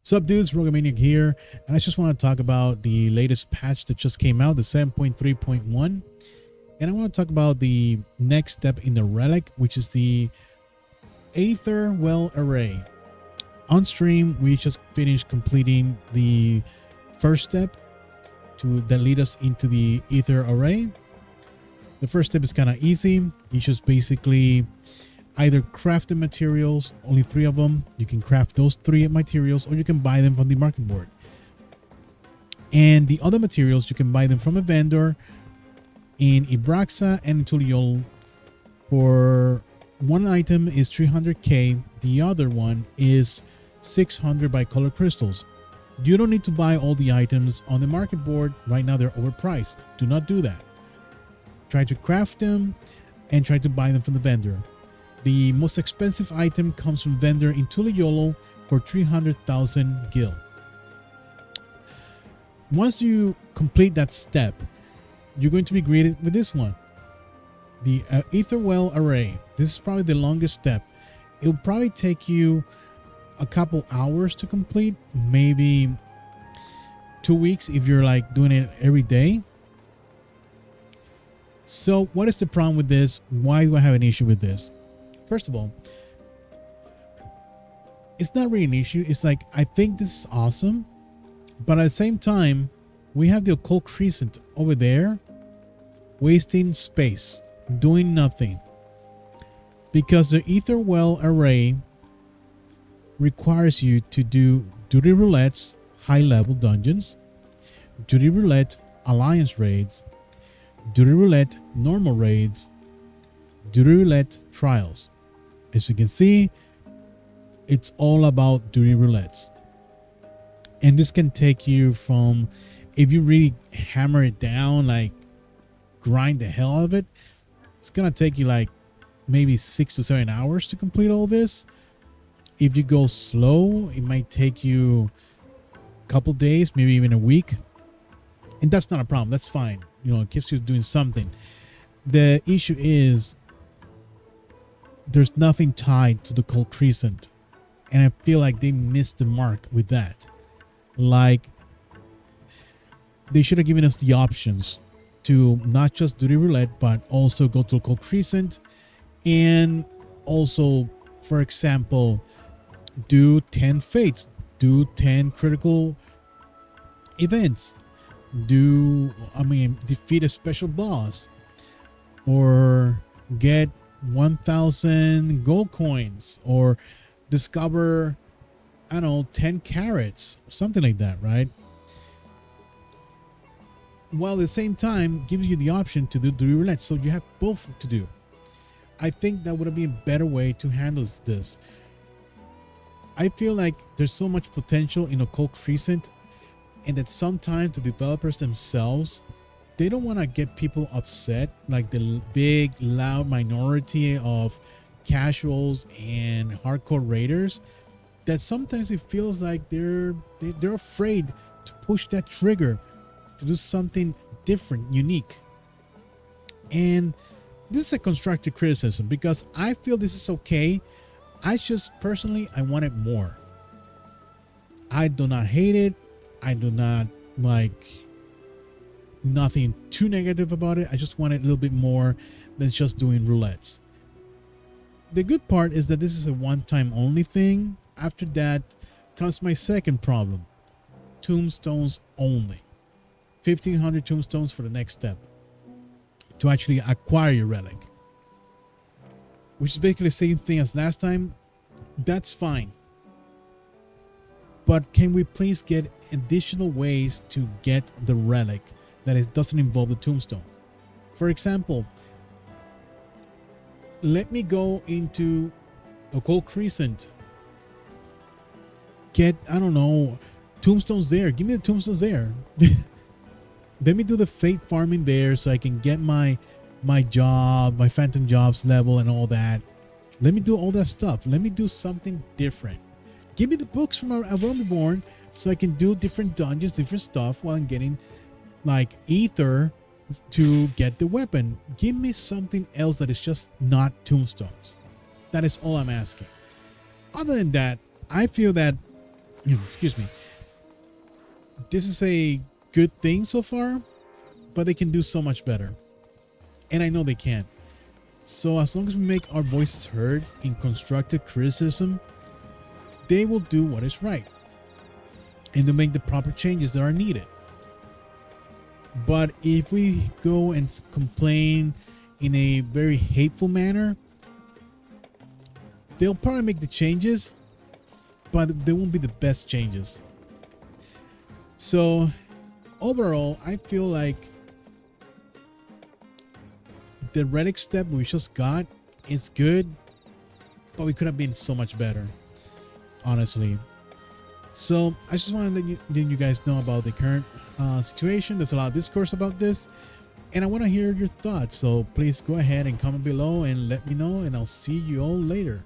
Sup dudes, Roegamaniac here, and I just want to talk about the latest patch that just came out, the 7.3.1, and I want to talk about the next step in the relic, which is the Aether Well Array. On stream, we just finished completing the first step that lead us into the Aether Array. The first step is kind of easy. You just basically either craft the materials, only 3 of them. You can craft those 3 materials, or you can buy them from the market board. And the other materials, you can buy them from a vendor in Ibraxa and in Tuliol. For one item is 300k, the other one is 600 bicolor crystals. You don't need to buy all the items on the market board. Right now they're overpriced. Do not do that. Try to craft them and try to buy them from the vendor. The most expensive item comes from vendor in Tuliolo for 300,000 gil. Once you complete that step, you're going to be greeted with this one, the Aether Well Array. This is probably the longest step. It'll probably take you a couple hours to complete, maybe 2 weeks if you're like doing it every day. So what is the problem with this? Why do I have an issue with this? First of all, it's not really an issue. It's like, I think this is awesome, but at the same time, we have the occult crescent over there wasting space, doing nothing, because the Aether Well Array requires you to do duty roulettes, high level dungeons, duty roulette alliance raids, duty roulette normal raids, duty roulette trials. As you can see, it's all about duty roulettes. And this can take you from, if you really hammer it down, like grind the hell out of it, it's gonna take you like maybe 6 to 7 hours to complete all this. If you go slow, it might take you a couple days, maybe even a week. And that's not a problem. That's fine. You know, it keeps you doing something. The issue is there's nothing tied to the Cold Crescent, and I feel like they missed the mark with that. Like, they should have given us the options to not just do the roulette, but also go to Cold Crescent, and also, for example, do 10 fates, do 10 critical events, defeat a special boss, or get 1,000 gold coins, or discover, I don't know, 10 carrots, something like that, right? While at the same time gives you the option to do roulette, so you have both to do. I think that would have been a better way to handle this. I feel like there's so much potential in Occult Crescent, and that sometimes the developers themselves, they don't want to get people upset, like the big loud minority of casuals and hardcore raiders, that sometimes it feels like they're afraid to push that trigger to do something different, unique. And this is a constructive criticism, because I feel this is okay. I just personally, I wanted more. I do not hate it. I do not like nothing too negative about it. I just wanted a little bit more than just doing roulettes. The good part is that this is a one-time only thing. After that comes my second problem: tombstones only. 1,500 tombstones for the next step to actually acquire your relic, which is basically the same thing as last time. That's fine, but can we please get additional ways to get the relic that it doesn't involve the tombstone? For example, let me go into Occult Crescent, get, I don't know, tombstones there. Give me the tombstones there. Let me do the fate farming there so I can get my job, my phantom jobs level and all that. Let me do all that stuff. Let me do something different. Give me the books from Around Reborn so I can do different dungeons, different stuff, while I'm getting like Ether to get the weapon. Give me something else that is just not tombstones. That is all I'm asking. Other than that, I feel that excuse me, this is a good thing so far, but they can do so much better. And I know they can. So as long as we make our voices heard in constructive criticism, they will do what is right. And they'll make the proper changes that are needed. But if we go and complain in a very hateful manner, they'll probably make the changes, but they won't be the best changes. So overall, I feel like the relic step we just got is good, but we could have been so much better, honestly. So I just want to let you guys know about the current situation. There's a lot of discourse about this, and I want to hear your thoughts. So please go ahead and comment below and let me know, and I'll see you all later.